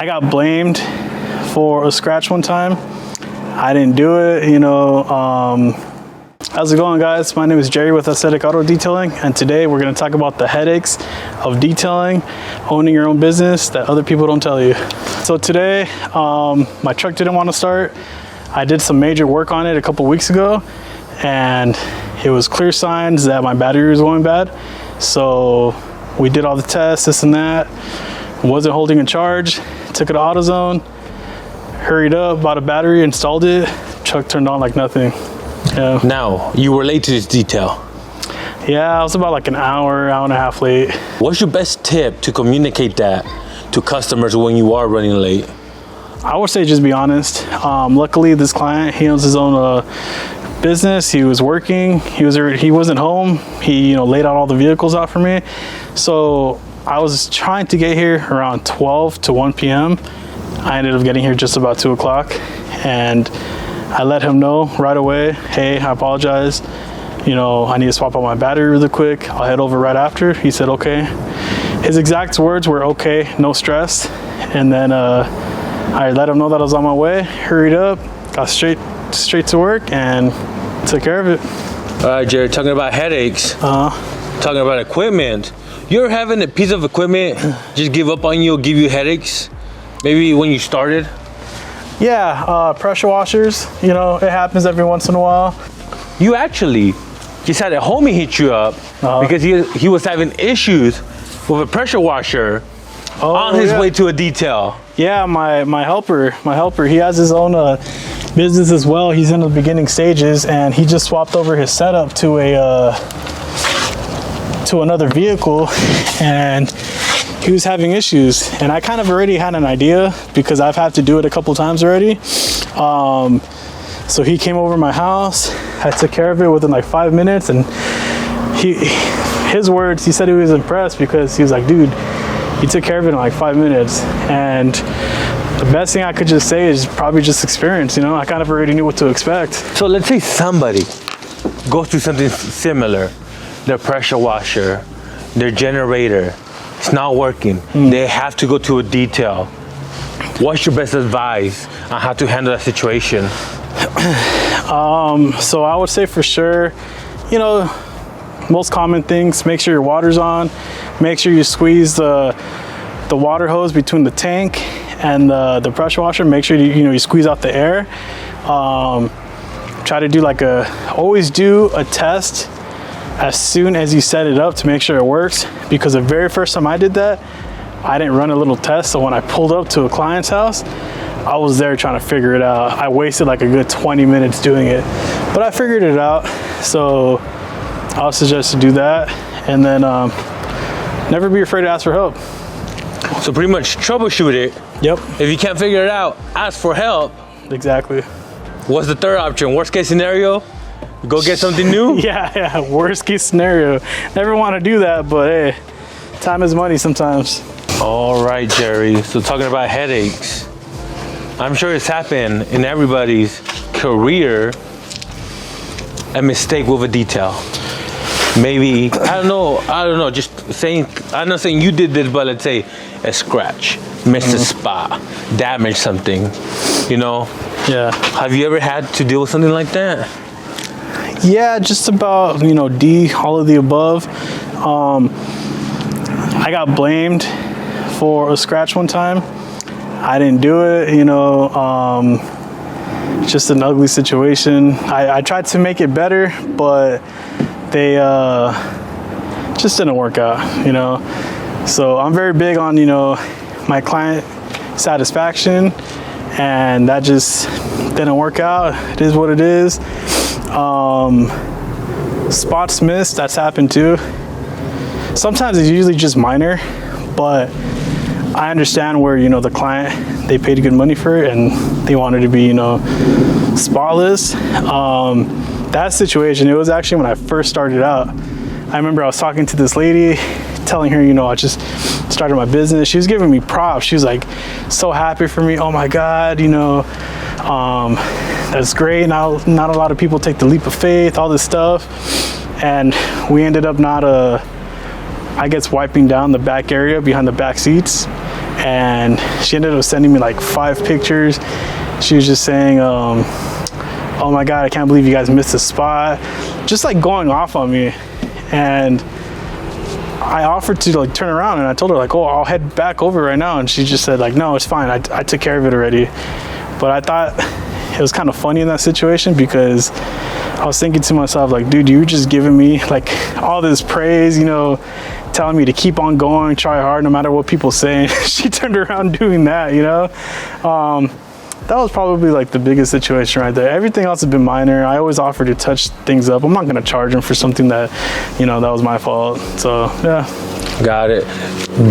got blamed for a scratch one time. I didn't do it, you know. How's it going, guys? My name is Jerry with Aesthetic Auto Detailing, and today we're going to talk about the headaches of detailing, owning your own business that other people don't tell you. So today, my truck didn't want to start. I did some major work on it a couple weeks ago, and it was clear signs that my battery was going bad. So we did all the tests, this and that. Wasn't holding a charge. Took it to AutoZone. Hurried up, bought a battery, installed it. Truck turned on like nothing. Yeah. Now, you were late to this detail. Yeah, I was about like an hour and a half late. What's your best tip to communicate that to customers when you are running late? I would say just be honest. Luckily, this client, he owns his own business. He was working. He wasn't home. He laid out all the vehicles out for me. So I was trying to get here around 12 to 1 p.m. I ended up getting here just about 2 o'clock, and I let him know right away, hey, I apologize. I need to swap out my battery really quick. I'll head over right after. He said, okay. His exact words were, okay, no stress. And then I let him know that I was on my way, hurried up, got straight to work, and took care of it. All right, Jerry, talking about headaches, talking about equipment. You ever having a piece of equipment just give up on you, give you headaches? Maybe when you started? Yeah, pressure washers, it happens every once in a while. You actually just had a homie hit you up because he was having issues with a pressure washer on his way to a detail. Yeah, my helper, he has his own business as well. He's in the beginning stages, and he just swapped over his setup to another vehicle, and he was having issues, and I kind of already had an idea because I've had to do it a couple times already. So he came over to my house. I took care of it within like 5 minutes, and his words, he said he was impressed because he was like, dude, you took care of it in like 5 minutes. And the best thing I could just say is probably just experience. I kind of already knew what to expect. So let's say somebody goes through something similar, their pressure washer, their generator, it's not working. They have to go to a detail. What's your best advice on how to handle that situation? So I would say for sure, most common things, make sure your water's on, make sure you squeeze the water hose between the tank and the pressure washer. Make sure you squeeze out the air. Try to do always do a test as soon as you set it up to make sure it works, because the very first time I did that, I didn't run a little test. So when I pulled up to a client's house, I was there trying to figure it out. I wasted like a good 20 minutes doing it, but I figured it out. So I'll suggest to do that, and then never be afraid to ask for help. So pretty much troubleshoot it. Yep. If you can't figure it out, ask for help. Exactly. What's the third option? Worst case scenario? Go get something new? Yeah, worst case scenario. Never want to do that, but hey, time is money sometimes. All right, Jerry. So talking about headaches, I'm sure it's happened in everybody's career, a mistake with a detail. Maybe, I don't know, just saying, I'm not saying you did this, but let's say a scratch, missed a spot, damaged something, Yeah. Have you ever had to deal with something like that? Yeah, just about, all of the above. I got blamed for a scratch one time. I didn't do it, just an ugly situation. I tried to make it better, but they just didn't work out, So I'm very big on, my client satisfaction, and that just didn't work out. It is what it is. Spots missed, that's happened too. Sometimes it's usually just minor, but I understand where, the client, they paid good money for it and they wanted to be, spotless. That situation, it was actually when I first started out. I remember I was talking to this lady, telling her, I just started my business. She was giving me props. She was like so happy for me. Oh my God, that's great. Now, not a lot of people take the leap of faith, all this stuff. And we ended up not, I guess, wiping down the back area behind the back seats. And she ended up sending me like 5 pictures. She was just saying, oh my God, I can't believe you guys missed the spot. Just like going off on me. And I offered to like turn around, and I told her like, oh, I'll head back over right now. And she just said like, no, it's fine. I took care of it already. But I thought it was kind of funny in that situation, because I was thinking to myself like, dude, you were just giving me like all this praise, you know, telling me to keep on going, try hard no matter what people say. She turned around doing that, you know. That was probably like the biggest situation right there. Everything else has been minor. I always offer to touch things up. I'm not gonna charge them for something that, you know, that was my fault. So yeah. Got it.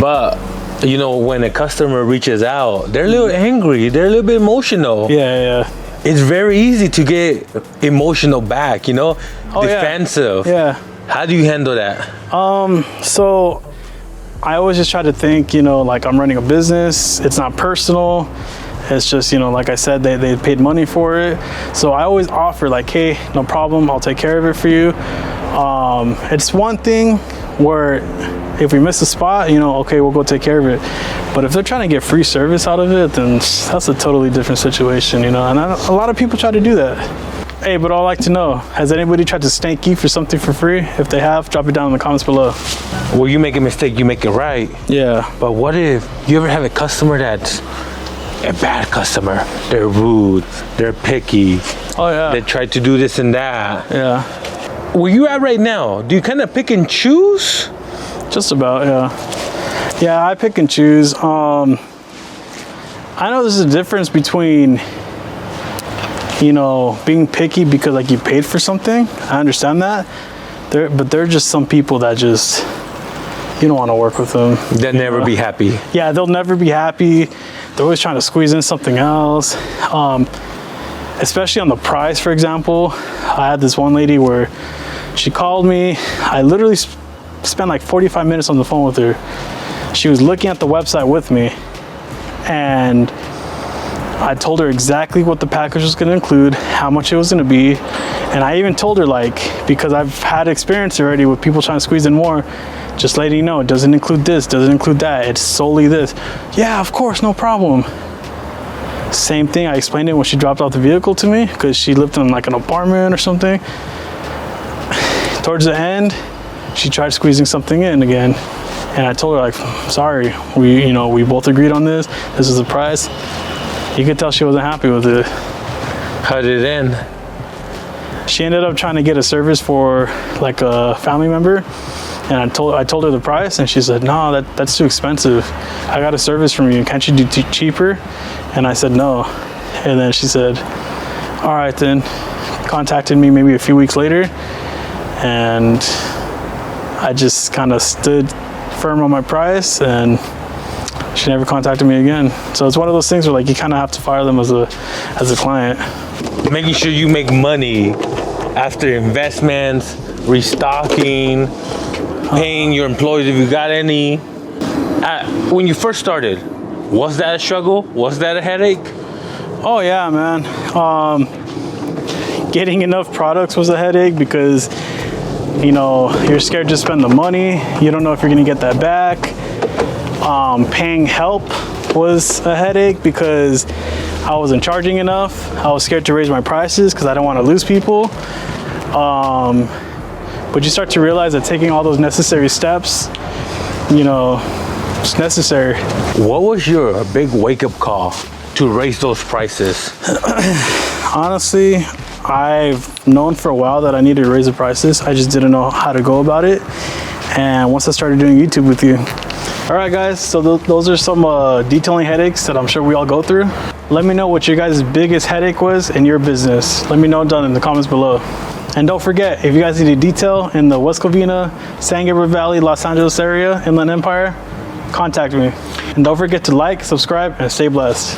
But you know, when a customer reaches out, they're a little angry, they're a little bit emotional. Yeah. It's very easy to get emotional back, you know, defensive. Yeah. How do you handle that? So I always just try to think, you know, like I'm running a business. It's not personal. It's just, you know, like I said, they paid money for it. So I always offer like, hey, no problem, I'll take care of it for you. It's one thing where if we miss a spot, you know, okay, we'll go take care of it. But if they're trying to get free service out of it, then that's a totally different situation, you know. And a lot of people try to do that. Hey, but I'd like to know, has anybody tried to snake you for something for free? If they have, drop it down in the comments below. Well, you make a mistake, you make it right. Yeah. But what if you ever have a customer that's a bad customer? They're rude, they're picky. Oh yeah. They try to do this and that. Yeah. Where you at right now, do you kind of pick and choose? Just about, yeah. Yeah, I pick and choose. I know there's a difference between, you know, being picky because like you paid for something. I understand that. But there are just some people that just, you don't want to work with them. They'll never be happy. Yeah, they'll never be happy. They're always trying to squeeze in something else. Especially on the price, for example. I had this one lady where she called me. I literally spent like 45 minutes on the phone with her. She was looking at the website with me, and I told her exactly what the package was going to include, how much it was going to be. And I even told her, like, because I've had experience already with people trying to squeeze in more, just letting you know, it doesn't include this, doesn't include that, it's solely this. Yeah, of course, no problem. Same thing, I explained it when she dropped off the vehicle to me, because she lived in like an apartment or something. Towards the end, she tried squeezing something in again. And I told her, like, sorry, we both agreed on this. This is the price. You could tell she wasn't happy with it. How did it end? She ended up trying to get a service for like a family member. And I told her the price, and she said, no, that's too expensive. I got a service from you. Can't you do cheaper? And I said, no. And then she said, all right, then. Contacted me maybe a few weeks later. And I just kind of stood firm on my price, and she never contacted me again. So it's one of those things where like you kind of have to fire them as a client. Making sure you make money after investments, restocking, paying your employees if you got any. When you first started, was that a struggle? Was that a headache? Oh yeah, man. Getting enough products was a headache because, you know, you're scared to spend the money. You don't know if you're gonna get that back. Paying help was a headache because I wasn't charging enough. I was scared to raise my prices because I don't want to lose people. But you start to realize that taking all those necessary steps, you know, it's necessary. What was your big wake-up call to raise those prices? Honestly, I've known for a while that I needed to raise the prices. I just didn't know how to go about it. And once I started doing YouTube with you. All right, guys, so those are some detailing headaches that I'm sure we all go through. Let me know what your guys' biggest headache was in your business. Let me know down in the comments below. And don't forget, if you guys need a detail in the West Covina, San Gabriel Valley, Los Angeles area, Inland Empire, contact me. And don't forget to like, subscribe, and stay blessed.